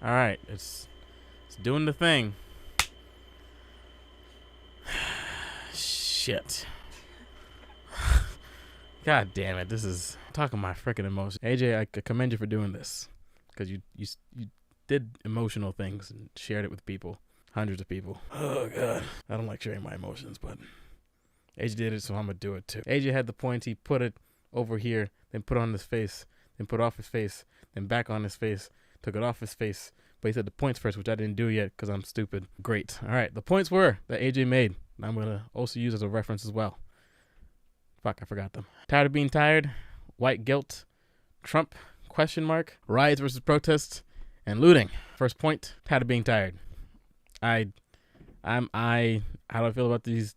All right, it's doing the thing. Shit. God damn it! This is talking my freaking emotions. AJ, I commend you for doing this because you did emotional things and shared it with people, hundreds of people. Oh god, I don't like sharing my emotions, but AJ did it, so I'm gonna do it too. AJ had the points. He put it over here, then put it on his face, then put it off his face, then back on his face, took it off his face. But he said the points first, which I didn't do yet because I'm stupid. Great. All right, the points were that AJ made. I'm gonna also use as a reference as well. Fuck, I forgot them. Tired of being tired, white guilt, Trump, question mark, riots versus protests, and looting. First point, tired of being tired. How do I feel about these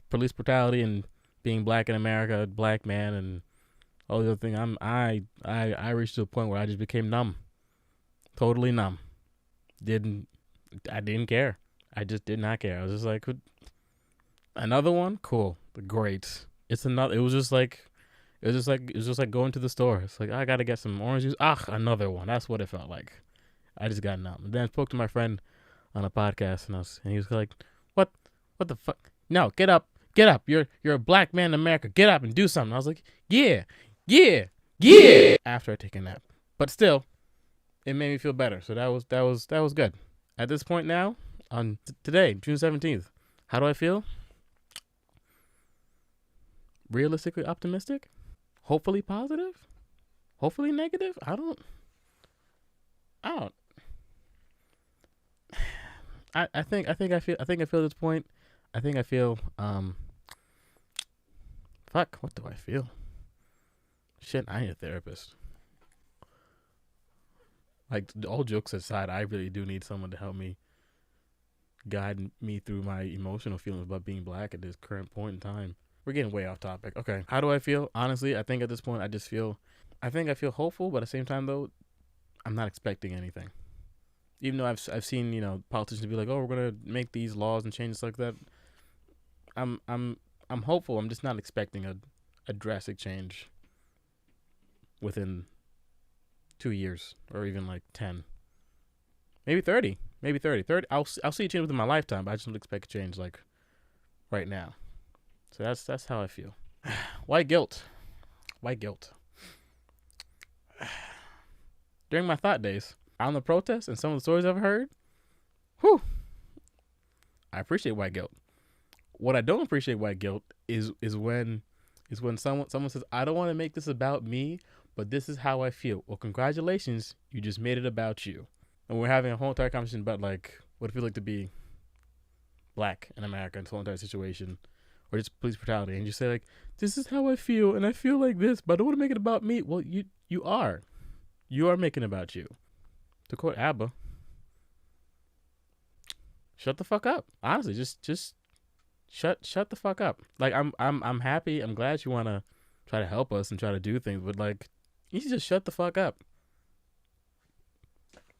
police brutality and being black in America, black man, and all the other thing? I reached to a point where I just became numb. Totally numb. I didn't care. I just did not care. I was just like, another one? Cool. Great. It was just like going to the store. It's like, I gotta get some orange juice. Another one. That's what it felt like. I just got numb. And then I spoke to my friend on a podcast, and he was like, what the fuck? No, get up. You're a black man in America. Get up and do something. I was like, yeah. After I take a nap. But still, it made me feel better. So that was good. At this point now, on today, June 17th, how do I feel? Realistically optimistic? Hopefully positive? Hopefully negative? I think I feel this point. I think I feel fuck, what do I feel? Shit, I need a therapist. Like, all jokes aside, I really do need someone to help me guide me through my emotional feelings about being black at this current point in time. We're getting way off topic. Okay. How do I feel? Honestly, I think at this point, I think I feel hopeful, but at the same time, though, I'm not expecting anything. Even though I've seen, politicians be like, oh, we're going to make these laws and changes like that. I'm hopeful. I'm just not expecting a drastic change within 2 years or even like 10. Maybe 30. 30. I'll see a change within my lifetime, but I just don't expect a change like right now. So that's how I feel. White guilt. During my thought days on the protests and some of the stories I've heard, I appreciate white guilt. What I don't appreciate white guilt is when someone says, I don't want to make this about me, but this is how I feel. Well, congratulations, you just made it about you. And we're having a whole entire conversation about like what it feels like to be black in America in this whole entire situation. Or just police brutality, and you say like, this is how I feel, and I feel like this, but I don't want to make it about me. Well, you are making it about you. To quote ABBA, shut the fuck up. Honestly, just shut the fuck up. Like, I'm happy. I'm glad you want to try to help us and try to do things, but like, you should just shut the fuck up.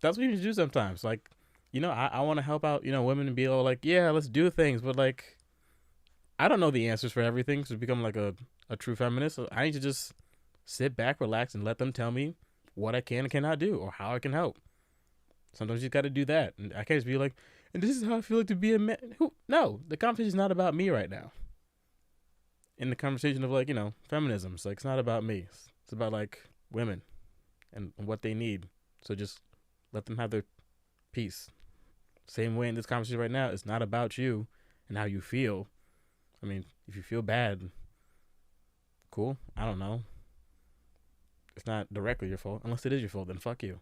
That's what you need to do sometimes. Like, I want to help out, women and be all like, yeah, let's do things, but like, I don't know the answers for everything to become like a true feminist. So I need to just sit back, relax, and let them tell me what I can and cannot do or how I can help. Sometimes you got to do that. And I can't just be like, and this is how I feel like to be a man. No, the conversation is not about me right now. In the conversation of like, feminism, it's like, it's not about me. It's about like women and what they need. So just let them have their peace. Same way in this conversation right now, it's not about you and how you feel. I mean, if you feel bad, cool. I don't know. It's not directly your fault. Unless it is your fault, then fuck you.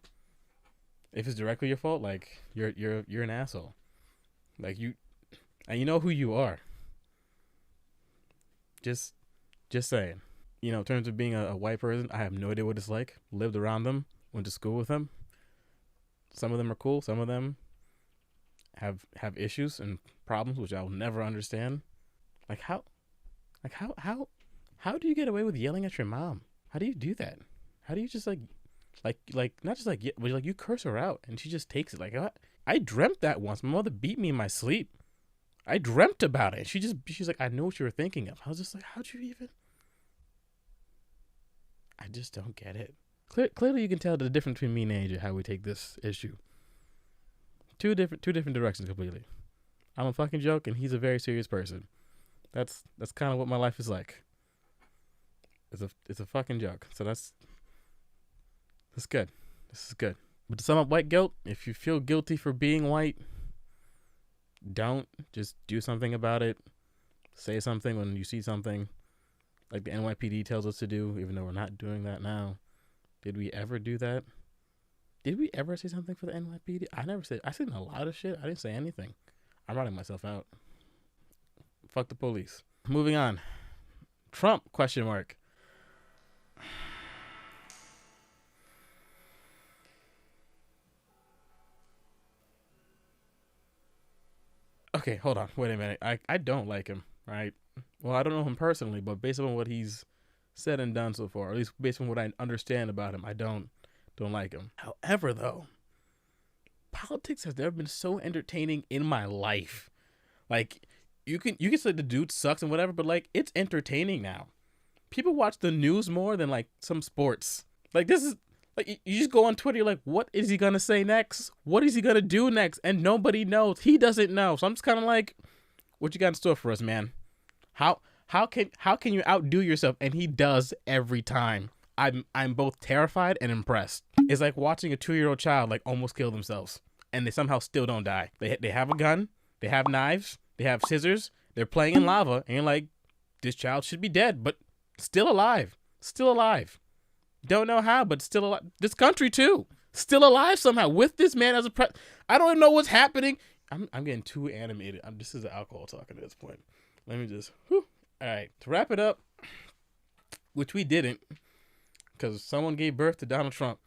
If it's directly your fault, like, you're an asshole. Like, and you know who you are. Just saying. In terms of being a white person, I have no idea what it's like. Lived around them, went to school with them. Some of them are cool. Some of them have issues and problems, which I will never understand. Like, how do you get away with yelling at your mom? How do you do that? How do you just like not just like, but like you curse her out and she just takes it? Like, I dreamt that once. My mother beat me in my sleep. I dreamt about it. She's like, I know what you were thinking of. I was just like, how'd you even? I just don't get it. Clearly you can tell the difference between me and AJ, how we take this issue. Two different directions completely. I'm a fucking joke, and he's a very serious person. That's kind of what my life is like. It's a fucking joke. So that's good. This is good. But to sum up white guilt, if you feel guilty for being white, don't. Just do something about it. Say something when you see something, like the NYPD tells us to do, even though we're not doing that now. Did we ever do that? Did we ever say something for the NYPD? I never said. I said a lot of shit. I didn't say anything. I'm writing myself out. Fuck the police. Moving on. Trump, question mark. Okay, hold on. Wait a minute. I don't like him, right? Well, I don't know him personally, but based on what he's said and done so far, or at least based on what I understand about him, I don't like him. However, though, politics has never been so entertaining in my life. Like, you can say the dude sucks and whatever, but like, it's entertaining now. People watch the news more than like some sports. Like, this is like, you just go on Twitter, you're like, what is he gonna say next? What is he gonna do next? And nobody knows. He doesn't know. So I'm just kind of like, what you got in store for us, man? How can you outdo yourself? And he does every time. I'm both terrified and impressed. It's like watching a 2-year-old child like almost kill themselves, and they somehow still don't die. They have a gun, they have knives, they have scissors, they're playing in lava, and you're like, this child should be dead, but still alive. Still alive. Don't know how, but still alive. This country too, still alive somehow with this man as a I don't even know what's happening. I'm getting too animated. This is alcohol talking at this point. Let me just. All right, to wrap it up, which we didn't, because someone gave birth to Donald Trump.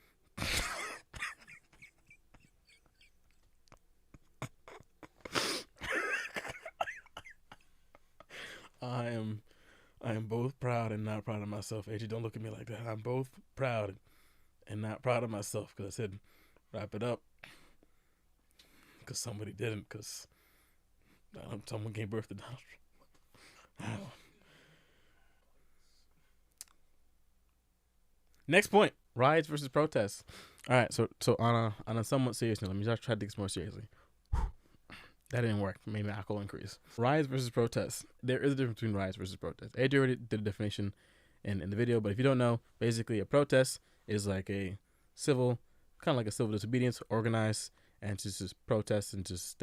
I am both proud and not proud of myself. AJ, don't look at me like that. I'm both proud and not proud of myself because I said wrap it up because somebody didn't, because someone gave birth to Donald Trump. Next point: riots versus protests. All right, so on a somewhat serious note, let me just try to take this more seriously. That didn't work. Maybe my alcohol increase. Riots versus protests. There is a difference between riots versus protests. AJ already did a definition in the video, but if you don't know, basically a protest is like a civil, kind of like a civil disobedience, organized and to just protest and just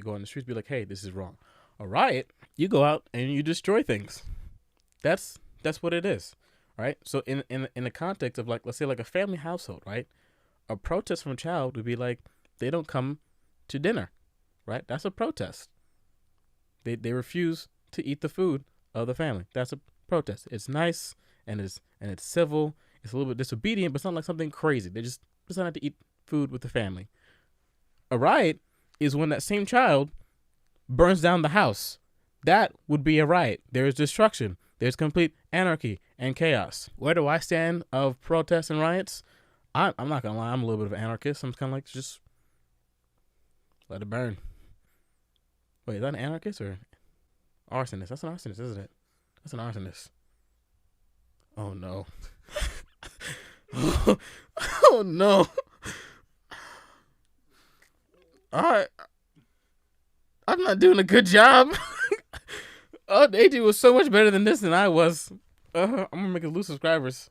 go on the streets, be like, hey, this is wrong. A riot, you go out and you destroy things. That's what it is, right? So in the context of, like, let's say like a family household, right? A protest from a child would be like, they don't come to dinner. Right? That's a protest. They refuse to eat the food of the family. That's a protest. It's nice and it's civil. It's a little bit disobedient, but it's not like something crazy. They just decided to eat food with the family. A riot is when that same child burns down the house. That would be a riot. There is destruction. There's complete anarchy and chaos. Where do I stand of protests and riots? I'm not gonna lie. I'm a little bit of an anarchist. I'm kind of like, just let it burn. Wait, is that an anarchist or arsonist? That's an arsonist, isn't it? That's an arsonist. Oh, no. Oh, no. I'm not doing a good job. Oh, AJ was so much better than this than I was. I'm going to make us lose subscribers.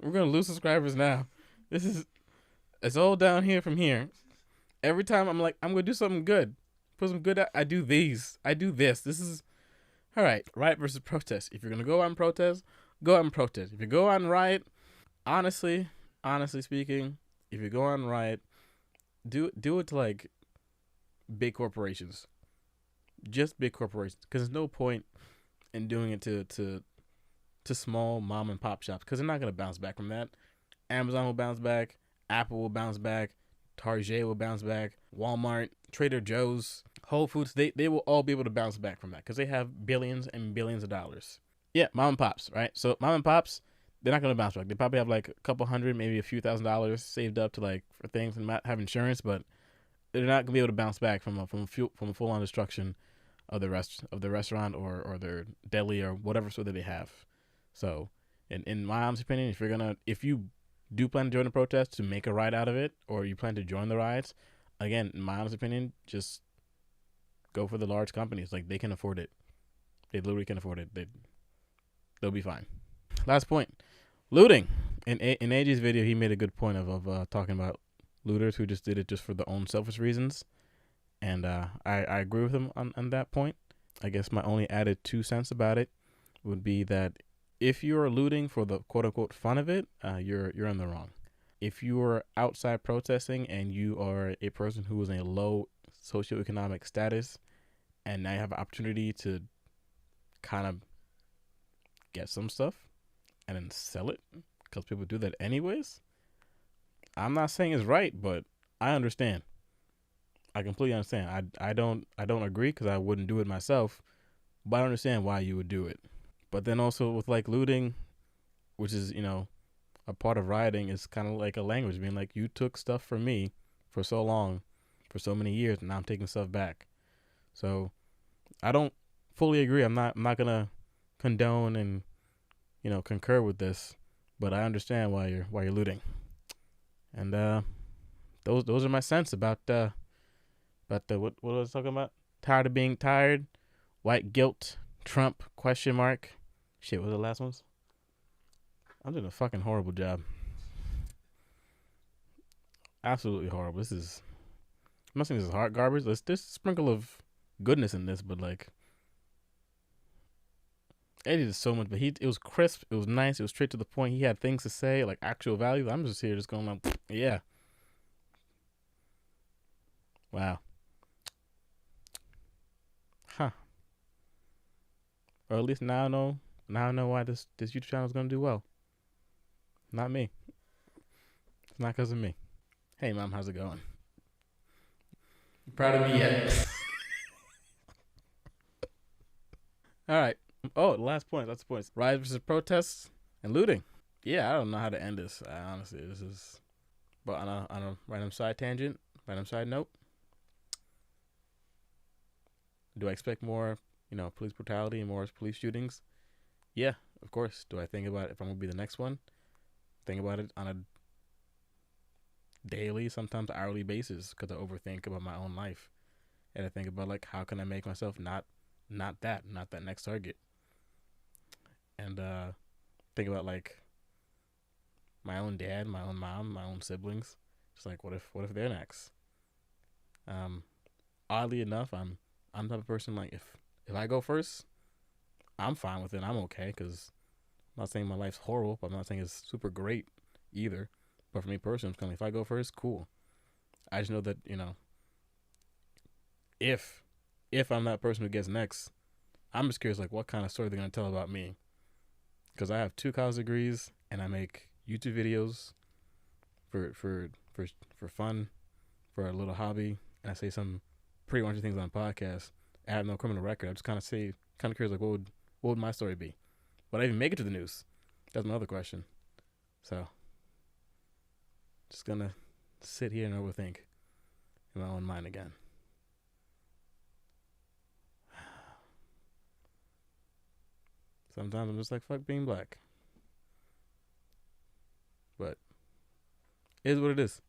We're going to lose subscribers now. It's all down here from here. Every time I'm like, I'm going to do something good. Put some good out. I do these. I do this. This is all right. Riot versus protest. If you're gonna go out and protest, go out and protest. If you go out and riot, honestly speaking, if you go out and riot, do it to like big corporations, just big corporations. Because there's no point in doing it to small mom and pop shops, because they're not gonna bounce back from that. Amazon will bounce back. Apple will bounce back. Target will bounce back. Walmart, Trader Joe's, Whole Foods, they will all be able to bounce back from that because they have billions and billions of dollars. Yeah, mom and pops, right? So mom and pops, they're not going to bounce back. They probably have like a couple hundred, maybe a few $1,000s saved up to like for things and not have insurance, but they're not going to be able to bounce back from a full on destruction of the restaurant or their deli or whatever store that they have. So in my honest opinion, if you do plan to join a protest to make a riot out of it, or you plan to join the riots, again, in my honest opinion, just go for the large companies. Like, they can afford it. They literally can afford it. They'll be fine. Last point, looting. In AJ's video, he made a good point of talking about looters who just did it just for their own selfish reasons. And I agree with him on that point. I guess my only added 2 cents about it would be that if you're looting for the quote unquote fun of it, you're in the wrong. If you are outside protesting and you are a person who is in a low socioeconomic status, and now you have an opportunity to kind of get some stuff and then sell it, because people do that anyways, I'm not saying it's right, but I understand. I completely understand. I don't agree, because I wouldn't do it myself, but I understand why you would do it. But then also with like looting, which is, a part of rioting, is kind of like a language, being like, you took stuff from me for so long, for so many years, and now I'm taking stuff back. So I don't fully agree. I'm not gonna condone and concur with this, but I understand why you're looting. And those are my sense about the what was I talking about? Tired of being tired, white guilt, Trump, ? Shit, what were the last ones? I'm doing a fucking horrible job. Absolutely horrible. I'm not saying this is hard garbage. There's a sprinkle of goodness in this, but like, Eddie did so much, but it was crisp, it was nice, it was straight to the point. He had things to say, like actual value. I'm just here just going like, yeah. Wow. Huh. Or at least now I know why this YouTube channel is gonna do well. Not me. It's not because of me. Hey mom, how's it going? You proud of me yet? All right. Oh, last point. That's the point. Riots versus protests and looting. Yeah, I don't know how to end this. Honestly, this is. But on a random side tangent, random side note. Do I expect more, police brutality and more police shootings? Yeah, of course. Do I think about if I'm gonna be the next one? Think about it on a daily, sometimes hourly basis, because I overthink about my own life, and I think about like, how can I make myself not that next target, and think about like my own dad, my own mom, my own siblings. Just like, what if they're next? Oddly enough, I'm the type of person, like, if I go first, I'm fine with it. I'm okay, because I'm not saying my life's horrible, but I'm not saying it's super great either. But for me personally, I'm kind of, if I go first, cool. I just know that, if I'm that person who gets next, I'm just curious, like, what kind of story they're going to tell about me. Because I have 2 college degrees, and I make YouTube videos for fun, for a little hobby, and I say some pretty raunchy things on podcasts. I have no criminal record. I just kind of curious, like, what would my story be? Would I even make it to the news? That's my other question. So, just gonna sit here and overthink in my own mind again. Sometimes I'm just like, fuck being black. But it is what it is.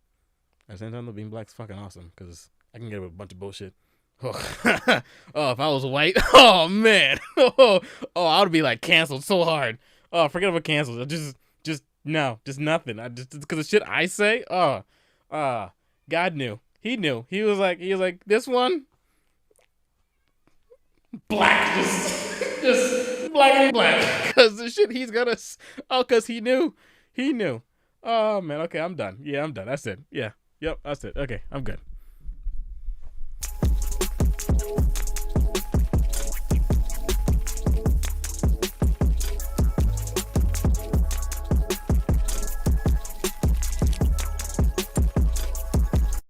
At the same time, though, being black's fucking awesome, because I can get a bunch of bullshit. Oh, if I was white, oh man, I would be like canceled so hard. Oh, forget about canceled. Just nothing. Just because of shit I say. God knew. He knew. He was like this one, black, just black, because the shit he's gonna. Oh, because he knew. Oh man. Okay, I'm done. Yeah, I'm done. That's it. Yeah. Yep. That's it. Okay, I'm good.